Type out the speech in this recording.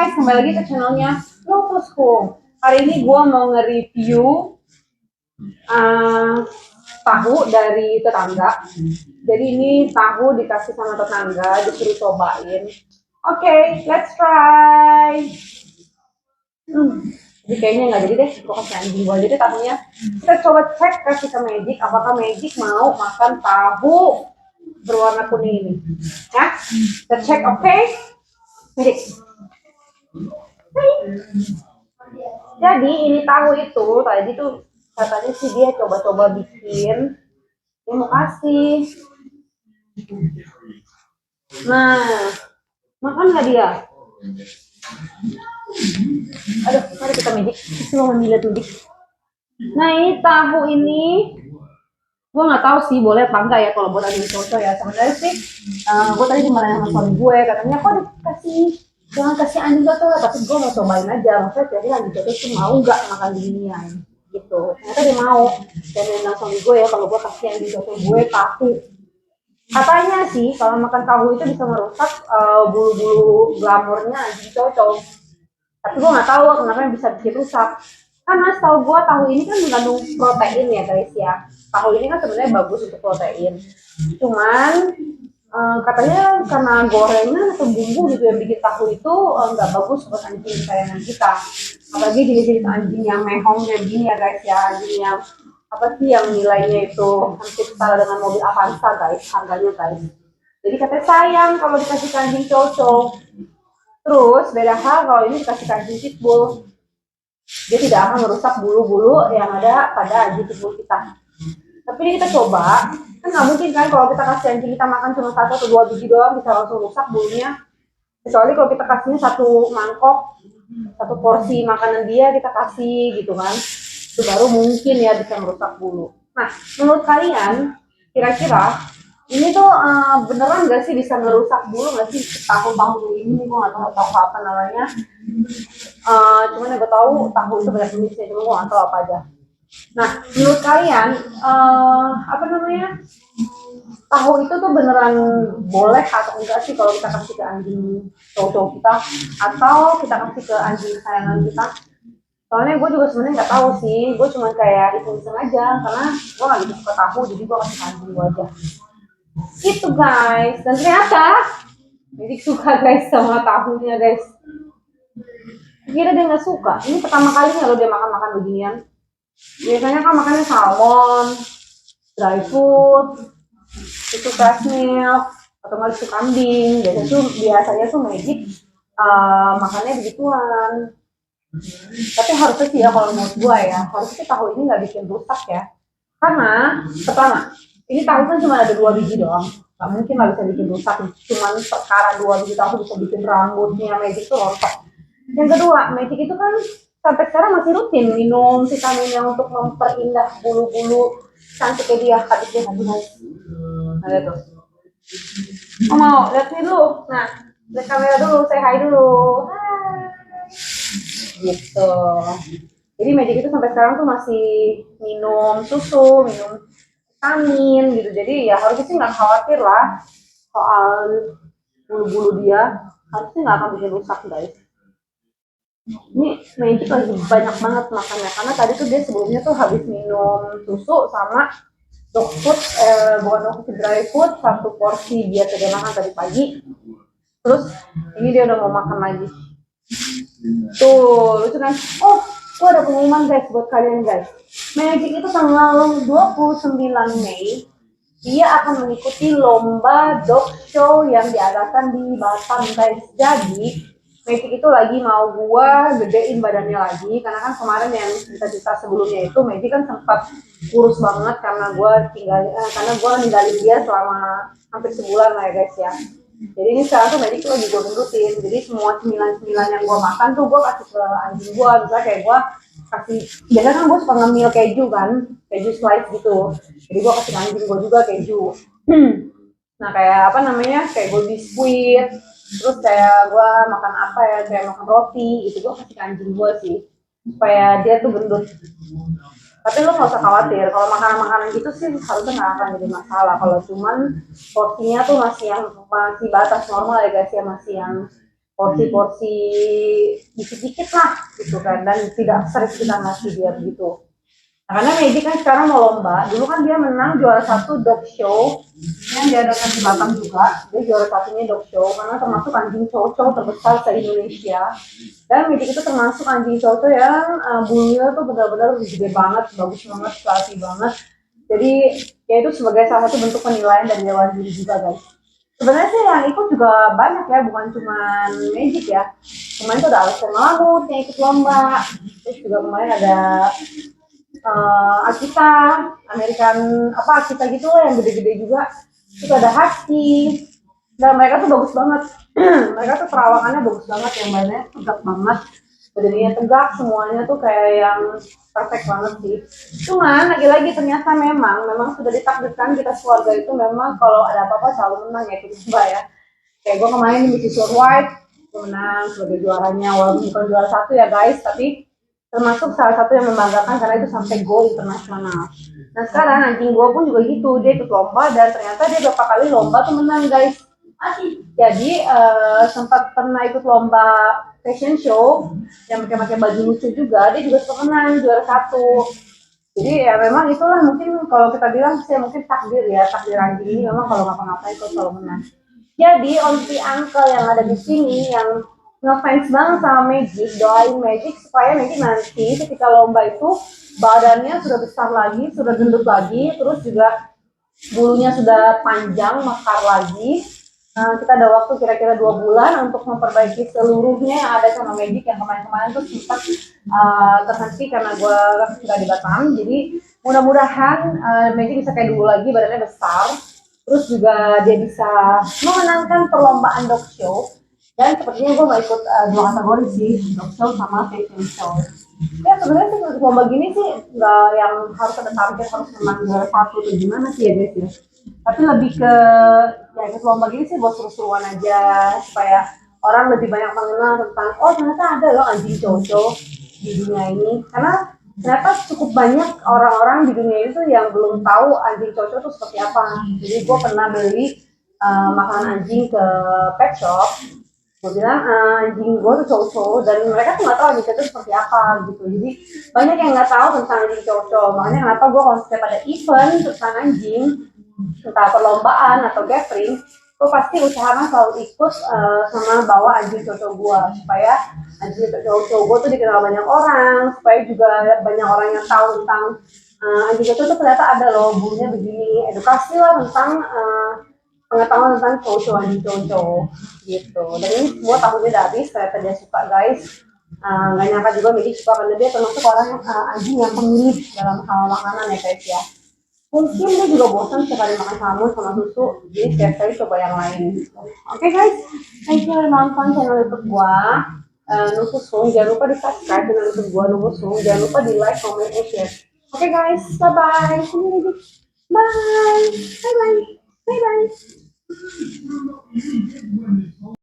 guys, kembali lagi ke channelnya Lotus Home. Hari ini gue mau nge-review tahu dari tetangga. Jadi ini tahu dikasih sama tetangga, disuruh cobain. Oke, let's try. Jadi kayaknya nggak jadi deh, gue kasih anjing gue jadi tahunya. Kita coba cek kasih ke Magic, apakah Magic mau makan tahu berwarna kuning ini. Ya, kita cek, oke? Magic. Jadi ini tahu itu tadi tuh katanya sih dia coba-coba bikin, dia mau kasih. Nah, makan nggak dia? Aduh, mari kita Magic. Kita mau memilih tuh. Nah ini tahu ini, gue nggak tahu sih boleh apa enggak ya kalau buat adil cocok ya. Sebenarnya sih, gue tadi cuma nanya sama suami gue, katanya kok dikasih jangan kasih anjing cocok, tapi gue mau cobain aja. Maksudnya jadi anjing cocok tuh mau nggak makan beginian gitu. Ternyata dia mau. Dan dia bilang suami gue ya kalau gue kasih anjing cocok gue tahu. Katanya sih kalau makan tahu itu bisa merusak bulu-bulu glamornya anjing cocok. Tapi gue nggak tahu kenapa bisa bikin rusak. Karena setahu gue tahu ini kan mengandung protein ya guys ya. Tahu ini kan sebenarnya bagus untuk protein. Cuman katanya karena gorengan atau bumbu gitu yang bikin tahu itu nggak bagus buat anjing kesayangan kita. Apalagi jenis-jenis anjing yang mehong kayak gini ya guys ya, anjing yang apa sih yang nilainya itu hampir setara dengan mobil Avanza guys, harganya guys. Jadi katanya sayang kalau dikasih anjing cocok. Terus beda hal kalau ini dikasih anjing pitbull, dia tidak akan merusak bulu-bulu yang ada pada anjing pitbull kita. Tapi ini kita coba, kan nggak mungkin kan kalau kita kasih anjing kita makan cuma 1 atau 2 biji doang bisa langsung rusak bulunya. Kecuali kalau kita kasihnya 1 mangkok, 1 porsi makanan dia kita kasih gitu kan, itu baru mungkin ya bisa merusak bulu. Nah, menurut kalian kira-kira ini tuh beneran nggak sih bisa merusak bulu nggak sih tahu-tahu ini? Gue nggak tahu apa namanya. Cuman yang gue tahu tahu itu banyak jenisnya, cuma gue nggak tahu apa aja. Nah, menurut kalian apa namanya, tahu itu tuh beneran boleh atau enggak sih kalau kita kasih ke anjing cowok kita atau kita kasih ke anjing kesayangan kita? Soalnya gue juga sebenarnya nggak tahu sih, gue cuma kayak iseng-iseng aja karena gue nggak gitu suka tahu, jadi gue kasih ke anjing gue aja. Gitu guys, dan ternyata jadi suka guys sama tahunya guys. Kira dia nggak suka, ini pertama kalinya loh dia makan-makan beginian. Biasanya kan makannya salmon, dry food, itu fresh milk, atau nggak susu kambing. Biasanya tuh Magic makannya begituan. Tapi harusnya sih ya kalau menurut gue ya, harusnya tahu ini nggak bikin rusak ya. Karena pertama, ini tahu kan cuma ada 2 biji doang, nggak mungkin lah bisa bikin rusak. Cuman perkara 2 biji tahu bisa bikin rambutnya Magic tuh rontok. Yang kedua, Magic itu kan sampai sekarang masih rutin minum vitaminnya untuk memperindah bulu-bulu cantiknya dia. Habisnya ada tuh. Oh mau lihat nih dulu. Nah, lihat kamera dulu, say hi dulu. Hai. Gitu. Jadi Magic itu sampai sekarang tuh masih minum susu, minum vitamin gitu. Jadi ya harusnya sih nggak khawatir lah soal bulu-bulu dia. Harusnya nggak akan bikin rusak guys. Ini Magic lagi banyak banget makannya karena tadi tuh dia sebelumnya tuh habis minum susu sama dog food, bukan dog food, dry food 1 porsi biasa dia makan tadi pagi. Terus ini dia udah mau makan lagi. Tuh lucu kan? Oh, gua ada pengumuman guys buat kalian guys. Magic itu tanggal 29 Mei dia akan mengikuti lomba dog show yang diadakan di Batam guys. Jadi Magic itu lagi mau gua gedein badannya lagi karena kan kemarin yang cerita-cerita sebelumnya itu Magic kan sempat kurus banget karena gua ninggalin dia selama hampir sebulan lah ya guys ya. Jadi ini sekarang tuh Magic tuh lagi gua gendutin. Jadi semua cemilan-cemilan yang gua makan tuh gua kasih ke anjing gua. Misalnya kayak gua kasih, biasanya kan gua suka ngemil keju kan, keju slice gitu. Jadi gua kasih ke anjing gua juga keju. Nah kayak apa namanya, kayak gue biskuit, terus kayak gue makan apa ya, kayak makan roti, itu gue kasih ke anjing gue sih, supaya dia tuh gendut. Tapi lo nggak usah khawatir, kalau makanan-makanan gitu sih harusnya nggak akan jadi masalah. Kalau cuman porsinya tuh masih batas normal ya guys ya, masih yang porsi-porsi dikit-dikit lah gitu kan, dan tidak sering kita ngasih dia begitu. Nah, karena Magic kan sekarang mau lomba, dulu kan dia menang juara satu dog show yang diadakan di Batam juga, dia juara satunya dog show karena termasuk anjing cowok terbesar se Indonesia. Dan Magic itu termasuk anjing cowok yang bulunya tuh benar-benar gede banget, bagus banget, rapi banget. Jadi ya itu sebagai salah satu bentuk penilaian dari dewan juri juga guys. Sebenarnya sih yang ikut juga banyak ya, bukan cuma Magic ya. Kemarin tuh ada Alexander Malamut yang ikut lomba, terus juga kemarin ada Akita, American apa Akita gitu lah yang gede-gede juga. Terus ada Husky. Dan mereka tuh bagus banget. Mereka tuh perawakannya bagus banget, yang badannya tegak banget. Badannya tegak, semuanya tuh kayak yang perfect banget sih. Cuman lagi-lagi ternyata memang sudah ditakdirkan kita keluarga itu memang kalau ada apa-apa selalu menang ya, tiba ya. Kayak gue kemarin di Mrs. Worldwide, gue menang sebagai juaranya, walaupun bukan juara satu ya guys, tapi termasuk salah satu yang membanggakan karena itu sampai go internasional. Nah sekarang anjing gue pun juga gitu, dia ikut lomba dan ternyata dia beberapa kali lomba tuh menang guys. Jadi sempat pernah ikut lomba fashion show yang pakai baju lucu juga, dia juga sempat menang juara satu. Jadi ya memang itulah mungkin kalau kita bilang sih mungkin takdir ya, takdir anjing ini memang kalau ngapa-ngapain kok selalu menang. Jadi onti uncle yang ada di sini yang ngefans banget sama Magic, doain Magic supaya Magic nanti ketika lomba itu badannya sudah besar lagi, sudah gendut lagi, terus juga bulunya sudah panjang, mekar lagi. Kita ada waktu kira-kira 2 bulan untuk memperbaiki seluruhnya yang ada sama Magic yang kemarin-kemarin tuh sempat terhenti karena gue nggak di Batam. Jadi mudah-mudahan Magic bisa kayak dulu lagi, badannya besar. Terus juga dia bisa memenangkan perlombaan dog show. Dan sepertinya gue nggak ikut 2 kategori sih, dog show sama fashion show. Ya sebenarnya sih untuk lomba gini sih nggak yang harus ada target harus menang juara satu atau gimana sih ya guys ya. Tapi lebih ke ya ikut lomba gini sih buat seru-seruan aja supaya orang lebih banyak mengenal tentang oh ternyata ada loh anjing cowok di dunia ini. Karena ternyata cukup banyak orang-orang di dunia itu yang belum tahu anjing cowok itu seperti apa. Jadi gue pernah beli makanan anjing ke pet shop, gue bilang anjing gue tuh cowok dan mereka tuh nggak tahu anjing itu seperti apa gitu. Jadi banyak yang nggak tahu tentang anjing cowok, makanya kenapa gue kalau setiap ada event tentang anjing, entah perlombaan atau gathering, gue pasti usahakan selalu ikut sama bawa anjing cowok gue supaya anjing cowok gue tuh dikenal banyak orang, supaya juga banyak orang yang tahu tentang anjing cowok tuh ternyata ada loh bulunya begini, edukasi lah tentang pengetahuan tentang cowok anjing cowok gitu. Dan ini semua tahunnya udah habis, ternyata dia suka guys. Nggak nyangka juga Medi suka karena dia termasuk orang anjing yang pemilih dalam hal makanan ya guys ya. Mungkin dia juga bosan sekali makan salmon sama susu, jadi setiap kali coba yang lain. Oke guys, thank you udah nonton channel YouTube gua. Nusung, jangan lupa di subscribe channel YouTube gua Nusung, jangan lupa di like, comment, and share. Oke guys, bye bye. Bye bye bye bye bye.